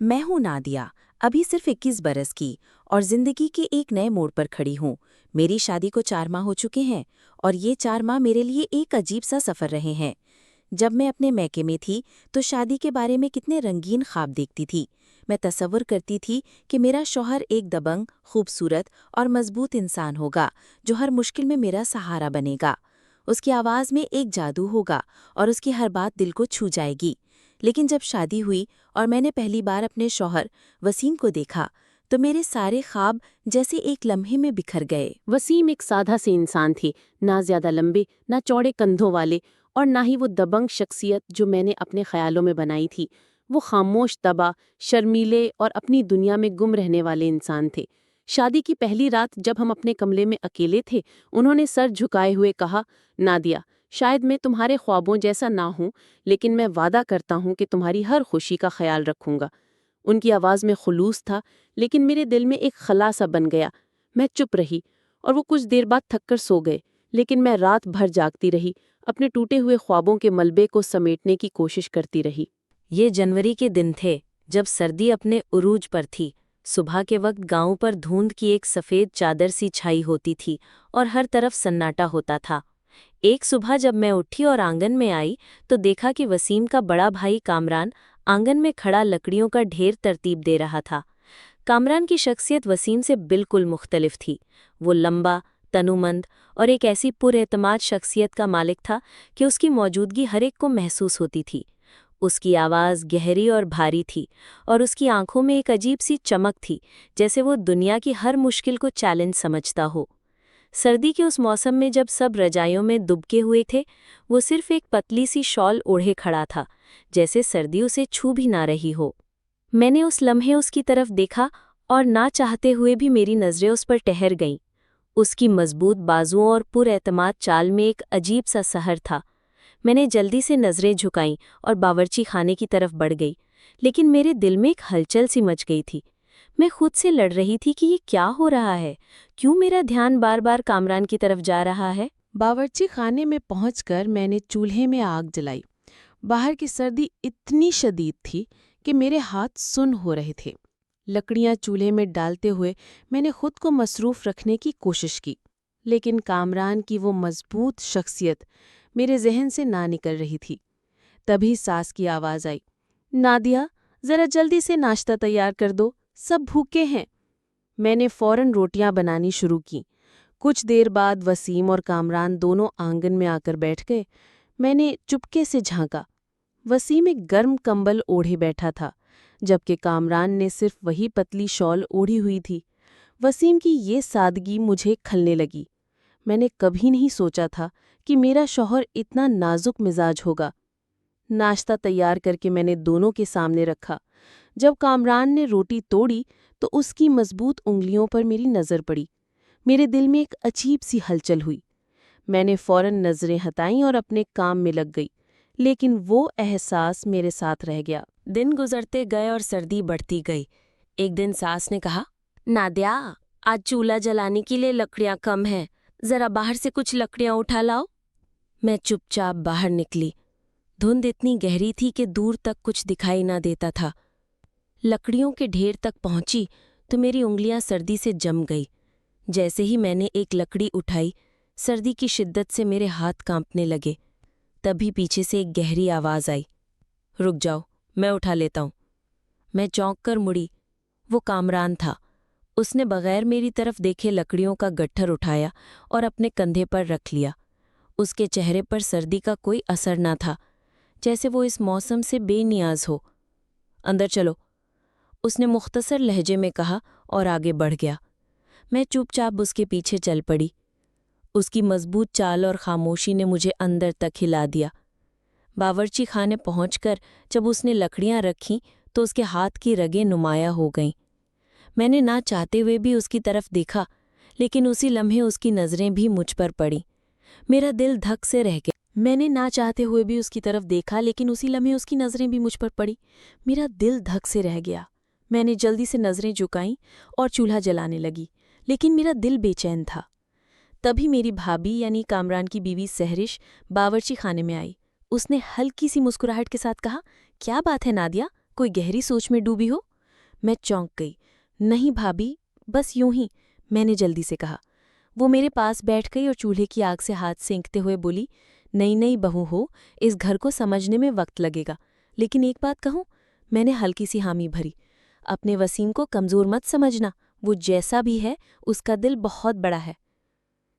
मैं हूँ नादिया, अभी सिर्फ 21 बरस की और जिंदगी के एक नए मोड़ पर खड़ी हूँ। मेरी शादी को 4 माह हो चुके हैं और ये 4 माह मेरे लिए एक अजीब सा सफ़र रहे हैं। जब मैं अपने मैके में थी तो शादी के बारे में कितने रंगीन ख्वाब देखती थी। मैं तसव्वुर करती थी कि मेरा शौहर एक दबंग, खूबसूरत और मजबूत इंसान होगा जो हर मुश्किल में मेरा सहारा बनेगा। उसकी आवाज़ में एक जादू होगा और उसकी हर बात दिल को छू जाएगी। लेकिन जब शादी हुई और मैंने पहली बार अपने शौहर वसीम को देखा तो मेरे सारे ख्वाब जैसे एक लम्हे में बिखर गए। वसीम एक सादा से इंसान थी, ना ज्यादा लंबे, ना चौड़े कंधों वाले और ना ही वो दबंग शख्सियत जो मैंने अपने ख्यालों में बनाई थी। वो खामोश, तबा, शर्मीले और अपनी दुनिया में गुम रहने वाले इंसान थे। शादी की पहली रात जब हम अपने कमरे में अकेले थे, उन्होंने सर झुकाए हुए कहा, नादिया, शायद मैं तुम्हारे ख्वाबों जैसा ना हूं, लेकिन मैं वादा करता हूं कि तुम्हारी हर खुशी का ख्याल रखूंगा। उनकी आवाज़ में खुलूस था, लेकिन मेरे दिल में एक खला सा बन गया। मैं चुप रही और वो कुछ देर बाद थककर सो गए, लेकिन मैं रात भर जागती रही, अपने टूटे हुए ख्वाबों के मलबे को समेटने की कोशिश करती रही। ये जनवरी के दिन थे जब सर्दी अपने उरूज पर थी। सुबह के वक्त गांव पर धुंध की एक सफ़ेद चादर सी छाई होती थी और हर तरफ सन्नाटा होता था। एक सुबह जब मैं उठी और आंगन में आई तो देखा कि वसीम का बड़ा भाई कामरान आंगन में खड़ा लकड़ियों का ढेर तरतीब दे रहा था। कामरान की शख्सियत वसीम से बिल्कुल मुख्तलिफ थी। वो लंबा, तनुमंद और एक ऐसी पुरएतमाद शख्सियत का मालिक था कि उसकी मौजूदगी हर एक को महसूस होती थी। उसकी आवाज़ गहरी और भारी थी और उसकी आंखों में एक अजीब सी चमक थी, जैसे वो दुनिया की हर मुश्किल को चैलेंज समझता हो। सर्दी के उस मौसम में जब सब रजाइयों में दुबके हुए थे, वो सिर्फ एक पतली सी शॉल ओढ़े खड़ा था, जैसे सर्दी उसे छू भी ना रही हो। मैंने उस लम्हे उसकी तरफ देखा और ना चाहते हुए भी मेरी नज़रें उस पर ठहर गईं। उसकी मजबूत बाजुओं और पुरएतमाद चाल में एक अजीब सा सहर था। मैंने जल्दी से नज़रें झुकाईं और बावर्ची खाने की तरफ बढ़ गई, लेकिन मेरे दिल में एक हलचल सी मच गई थी। मैं खुद से लड़ रही थी कि ये क्या हो रहा है, क्यों मेरा ध्यान बार बार कामरान की तरफ जा रहा है। बावर्ची खाने में पहुंचकर मैंने चूल्हे में आग जलाई। बाहर की सर्दी इतनी शदीद थी कि मेरे हाथ सुन्न हो रहे थे। लकड़ियां चूल्हे में डालते हुए मैंने खुद को मसरूफ रखने की कोशिश की, लेकिन कामरान की वो मजबूत शख्सियत मेरे जहन से ना निकल रही थी। तभी सास की आवाज़ आई, नादिया, ज़रा जल्दी से नाश्ता तैयार कर दो, सब भूखे हैं। मैंने फ़ौरन रोटियां बनानी शुरू की। कुछ देर बाद वसीम और कामरान दोनों आंगन में आकर बैठ गए। मैंने चुपके से झांका। वसीम एक गर्म कंबल ओढ़े बैठा था, जबकि कामरान ने सिर्फ वही पतली शॉल ओढ़ी हुई थी। वसीम की ये सादगी मुझे खलने लगी। मैंने कभी नहीं सोचा था कि मेरा शौहर इतना नाजुक मिजाज होगा। नाश्ता तैयार करके मैंने दोनों के सामने रखा। जब कामरान ने रोटी तोड़ी तो उसकी मजबूत उंगलियों पर मेरी नज़र पड़ी। मेरे दिल में एक अजीब सी हलचल हुई। मैंने फ़ौरन नज़रें हटाईं और अपने काम में लग गई, लेकिन वो एहसास मेरे साथ रह गया। दिन गुजरते गए और सर्दी बढ़ती गई। एक दिन सास ने कहा, नादिया, आज चूल्हा जलाने के लिए लकड़ियां कम हैं, जरा बाहर से कुछ लकड़ियां उठा लाओ। मैं चुपचाप बाहर निकली। धुंध इतनी गहरी थी कि दूर तक कुछ दिखाई ना देता था। लकड़ियों के ढेर तक पहुंची तो मेरी उंगलियां सर्दी से जम गई। जैसे ही मैंने एक लकड़ी उठाई, सर्दी की शिद्दत से मेरे हाथ कांपने लगे। तभी पीछे से एक गहरी आवाज़ आई, रुक जाओ, मैं उठा लेता हूँ। मैं चौंक कर मुड़ी। वो कामरान था। उसने बगैर मेरी तरफ देखे लकड़ियों का गट्ठर उठाया और अपने कंधे पर रख लिया। उसके चेहरे पर सर्दी का कोई असर न था, जैसे वो इस मौसम से बेनियाज हो। अंदर चलो, उसने मुख्तसर लहजे में कहा और आगे बढ़ गया। मैं चुपचाप उसके पीछे चल पड़ी। उसकी मजबूत चाल और खामोशी ने मुझे अंदर तक हिला दिया। बावर्ची खाने पहुंचकर जब उसने लकड़ियां रखीं तो उसके हाथ की रगें नुमाया हो गईं। मैंने ना चाहते हुए भी उसकी तरफ देखा, लेकिन उसी लम्हे उसकी नज़रें भी मुझ पर पड़ी। मेरा दिल धक से रह गया। मैंने ना चाहते हुए भी उसकी तरफ देखा, लेकिन उसी लम्हे उसकी नज़रें भी मुझ पर पड़ी। मेरा दिल धक से रह गया। मैंने जल्दी से नज़रें झुकाईं और चूल्हा जलाने लगी, लेकिन मेरा दिल बेचैन था। तभी मेरी भाभी यानी कामरान की बीवी सहरिश बावर्ची खाने में आई। उसने हल्की सी मुस्कुराहट के साथ कहा, क्या बात है नादिया, कोई गहरी सोच में डूबी हो? मैं चौंक गई। नहीं भाभी, बस यूं ही, मैंने जल्दी से कहा। वो मेरे पास बैठ गई और चूल्हे की आग से हाथ सेंकते हुए बोली, नई नई बहू हो, इस घर को समझने में वक्त लगेगा, लेकिन एक बात कहूं। मैंने हल्की सी हामी भरी। अपने वसीम को कमज़ोर मत समझना, वो जैसा भी है उसका दिल बहुत बड़ा है।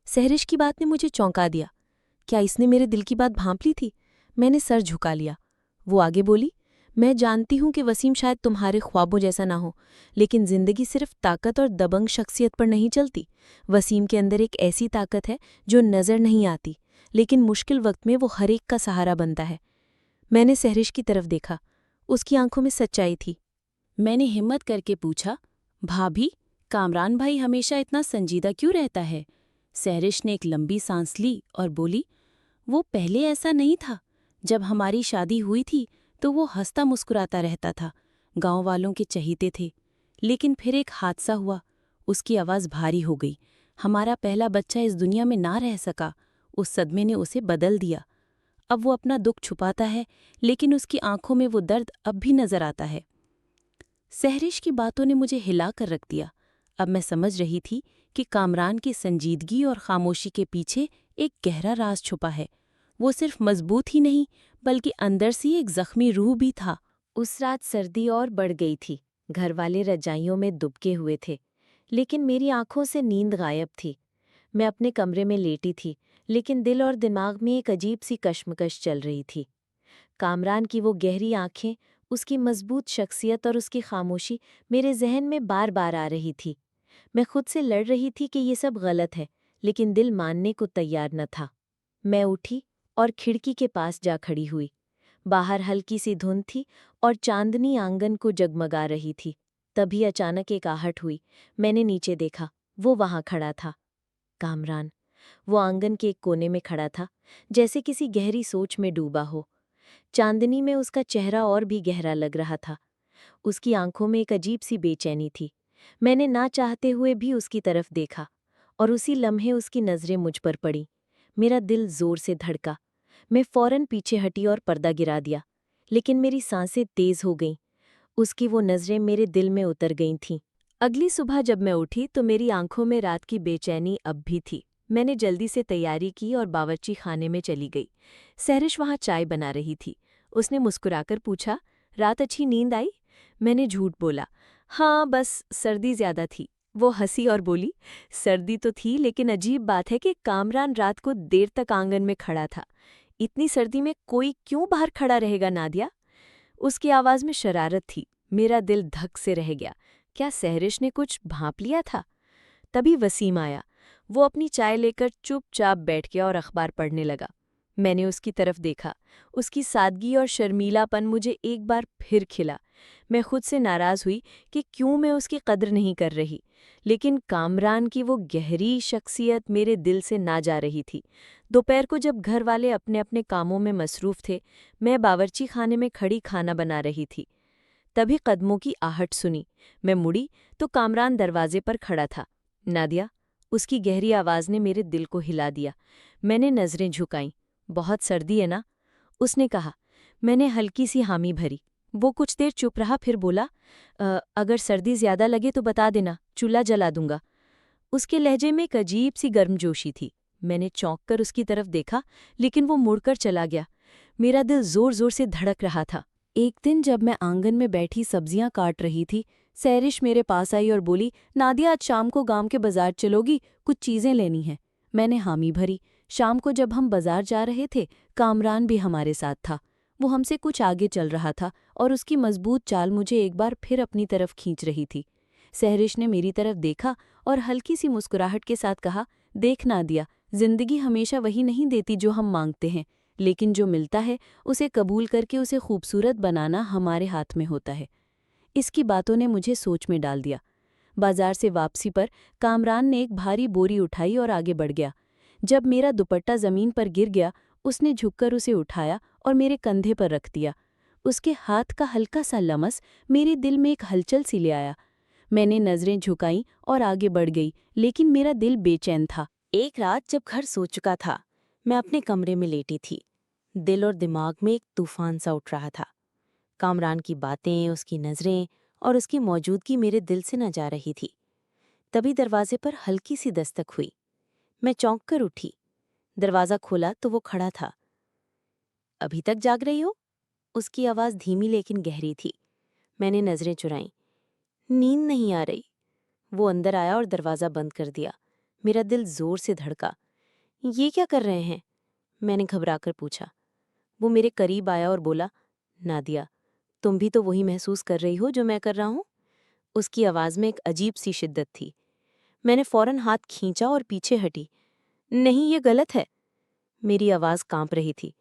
सहरिश की बात ने मुझे चौंका दिया। क्या इसने मेरे दिल की बात भांप ली थी? मैंने सर झुका लिया। वो आगे बोली, मैं जानती हूं कि वसीम शायद तुम्हारे ख्वाबों जैसा ना हो, लेकिन जिंदगी सिर्फ ताकत और दबंग शख्सियत पर नहीं चलती। वसीम के अंदर एक ऐसी ताकत है जो नज़र नहीं आती, लेकिन मुश्किल वक्त में वो हर एक का सहारा बनता है। मैंने सहरिश की तरफ देखा। उसकी आंखों में सच्चाई थी। मैंने हिम्मत करके पूछा, भाभी, कामरान भाई हमेशा इतना संजीदा क्यों रहता है? सहरिश ने एक लंबी सांस ली और बोली, वो पहले ऐसा नहीं था। जब हमारी शादी हुई थी तो वो हंसता मुस्कुराता रहता था, गांव वालों के चहीते थे। लेकिन फिर एक हादसा हुआ, उसकी आवाज़ भारी हो गई। हमारा पहला बच्चा इस दुनिया में ना रह सका। उस सदमे ने उसे बदल दिया। अब वो अपना दुख छुपाता है, लेकिन उसकी आंखों में वो दर्द अब भी नजर आता है। सहरिश की बातों ने मुझे हिला कर रख दिया। अब मैं समझ रही थी कि कामरान की संजीदगी और खामोशी के पीछे एक गहरा राज छुपा है। वो सिर्फ मजबूत ही नहीं, बल्कि अंदर से एक जख्मी रूह भी था। उस रात सर्दी और बढ़ गई थी। घर वाले रजाइयों में दुबके हुए थे, लेकिन मेरी आंखों से नींद गायब थी। मैं अपने कमरे में लेटी थी, लेकिन दिल और दिमाग में एक अजीब सी कश्मकश चल रही थी। कामरान की वो गहरी आंखें, उसकी मजबूत शख्सियत और उसकी खामोशी मेरे जहन में बार बार आ रही थी। मैं खुद से लड़ रही थी कि ये सब गलत है, लेकिन दिल मानने को तैयार न था। मैं उठी और खिड़की के पास जा खड़ी हुई। बाहर हल्की सी धुंध थी और चांदनी आंगन को जगमगा रही थी। तभी अचानक एक आहट हुई। मैंने नीचे देखा, वो वहां खड़ा था। कामरान। वो आंगन के एक कोने में खड़ा था, जैसे किसी गहरी सोच में डूबा हो। चांदनी में उसका चेहरा और भी गहरा लग रहा था। उसकी आंखों में एक अजीब सी बेचैनी थी। मैंने ना चाहते हुए भी उसकी तरफ देखा, और उसी लम्हे उसकी नज़रें मुझ पर पड़ी। मेरा दिल जोर से धड़का। मैं फौरन पीछे हटी और पर्दा गिरा दिया, लेकिन मेरी सांसें तेज हो गईं। उसकी वो नज़रें मेरे दिल में उतर गई थीं। अगली सुबह जब मैं उठी तो मेरी आंखों में रात की बेचैनी अब भी थी। मैंने जल्दी से तैयारी की और बावर्ची खाने में चली गई। सहरिश वहाँ चाय बना रही थी। उसने मुस्कुराकर पूछा, रात अच्छी नींद आई? मैंने झूठ बोला, हाँ, बस सर्दी ज्यादा थी। वो हंसी और बोली, सर्दी तो थी, लेकिन अजीब बात है कि कामरान रात को देर तक आंगन में खड़ा था। इतनी सर्दी में कोई क्यों बाहर खड़ा रहेगा नादिया? उसकी आवाज में शरारत थी। मेरा दिल धक से रह गया। क्या सहरिश ने कुछ भांप लिया था? तभी वसीम आया। वो अपनी चाय लेकर चुपचाप बैठ गया और अखबार पढ़ने लगा। मैंने उसकी तरफ देखा। उसकी सादगी और शर्मीलापन मुझे एक बार फिर खिला। मैं खुद से नाराज हुई कि क्यों मैं उसकी कद्र नहीं कर रही, लेकिन कामरान की वो गहरी शख्सियत मेरे दिल से ना जा रही थी। दोपहर को जब घर वाले अपने अपने कामों में मसरूफ थे, मैं बावर्ची खाने में खड़ी खाना बना रही थी। तभी कदमों की आहट सुनी। मैं मुड़ी तो कामरान दरवाजे पर खड़ा था। नादिया, उसकी गहरी आवाज़ ने मेरे दिल को हिला दिया। मैंने नज़रें झुकाईं। बहुत सर्दी है ना? उसने कहा। मैंने हल्की सी हामी भरी। वो कुछ देर चुप रहा, फिर बोला, अगर सर्दी ज्यादा लगे तो बता देना, चूल्हा जला दूंगा। उसके लहजे में एक अजीब सी गर्मजोशी थी। मैंने चौंक कर उसकी तरफ देखा, लेकिन वो मुड़कर चला गया। मेरा दिल जोर जोर से धड़क रहा था। एक दिन जब मैं आंगन में बैठी सब्जियां काट रही थी, सहरिश मेरे पास आई और बोली, नादिया, आज शाम को गांव के बाजार चलोगी? कुछ चीजें लेनी हैं। मैंने हामी भरी। शाम को जब हम बाजार जा रहे थे, कामरान भी हमारे साथ था। वो हमसे कुछ आगे चल रहा था और उसकी मजबूत चाल मुझे एक बार फिर अपनी तरफ खींच रही थी। सहरिश ने मेरी तरफ देखा और हल्की सी मुस्कुराहट के साथ कहा, देख नादिया, जिंदगी हमेशा वही नहीं देती जो हम मांगते हैं, लेकिन जो मिलता है उसे कबूल करके उसे खूबसूरत बनाना हमारे हाथ में होता है। इसकी बातों ने मुझे सोच में डाल दिया। बाजार से वापसी पर कामरान ने एक भारी बोरी उठाई और आगे बढ़ गया। जब मेरा दुपट्टा जमीन पर गिर गया, उसने झुककर उसे उठाया और मेरे कंधे पर रख दिया। उसके हाथ का हल्का सा लमस मेरे दिल में एक हलचल सी ले आया। मैंने नजरें झुकाईं और आगे बढ़ गई, लेकिन मेरा दिल बेचैन था। एक रात जब घर सो चुका था, मैं अपने कमरे में लेटी थी। दिल और दिमाग में एक तूफान सा उठ रहा था। कामरान की बातें, उसकी नज़रें और उसकी मौजूदगी मेरे दिल से न जा रही थी। तभी दरवाजे पर हल्की सी दस्तक हुई। मैं चौंक कर उठी। दरवाज़ा खोला तो वो खड़ा था। अभी तक जाग रही हो? उसकी आवाज़ धीमी लेकिन गहरी थी। मैंने नज़रें चुराईं। नींद नहीं आ रही। वो अंदर आया और दरवाज़ा बंद कर दिया। मेरा दिल जोर से धड़का। ये क्या कर रहे हैं? मैंने घबराकर पूछा। वो मेरे करीब आया और बोला, नादिया, तुम भी तो वही महसूस कर रही हो जो मैं कर रहा हूँ? उसकी आवाज़ में एक अजीब सी शिद्दत थी। मैंने फौरन हाथ खींचा और पीछे हटी। नहीं, ये गलत है। मेरी आवाज़ कांप रही थी।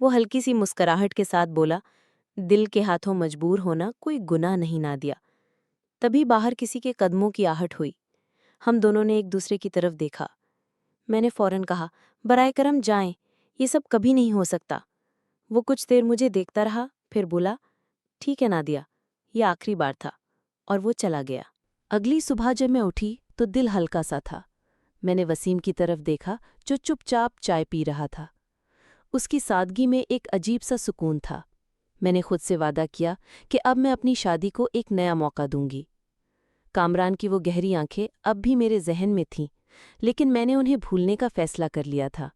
वो हल्की सी मुस्कुराहट के साथ बोला, दिल के हाथों मजबूर होना कोई गुनाह नहीं नादिया। तभी बाहर किसी के कदमों की आहट हुई। हम दोनों ने एक दूसरे की तरफ देखा। मैंने फौरन कहा, बराए करम जाएं, ये सब कभी नहीं हो सकता। वो कुछ देर मुझे देखता रहा, फिर बोला, ठीक है नादिया, ये आखिरी बार था, और वो चला गया। अगली सुबह जब मैं उठी तो दिल हल्का सा था। मैंने वसीम की तरफ देखा जो चुपचाप चाय पी रहा था। उसकी सादगी में एक अजीब सा सुकून था। मैंने खुद से वादा किया कि अब मैं अपनी शादी को एक नया मौका दूंगी। कामरान की वो गहरी आंखें अब भी मेरे जहन में थीं, लेकिन मैंने उन्हें भूलने का फैसला कर लिया था।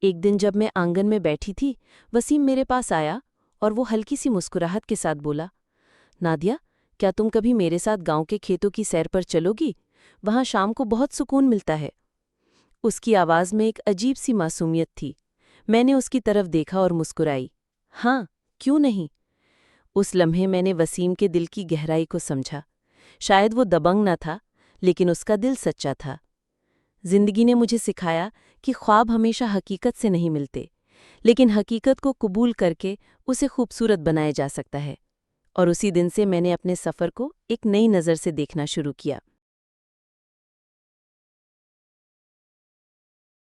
एक दिन जब मैं आंगन में बैठी थी, वसीम मेरे पास आया और वो हल्की सी मुस्कुराहट के साथ बोला, नादिया, क्या तुम कभी मेरे साथ गांव के खेतों की सैर पर चलोगी? वहां शाम को बहुत सुकून मिलता है। उसकी आवाज़ में एक अजीब सी मासूमियत थी। मैंने उसकी तरफ देखा और मुस्कुराई। हाँ, क्यों नहीं? उस लम्हे मैंने वसीम के दिल की गहराई को समझा। शायद वो दबंग न था, लेकिन उसका दिल सच्चा था। जिंदगी ने मुझे सिखाया कि ख्वाब हमेशा हकीकत से नहीं मिलते, लेकिन हकीकत को कबूल करके उसे खूबसूरत बनाया जा सकता है। और उसी दिन से मैंने अपने सफ़र को एक नई नज़र से देखना शुरू किया।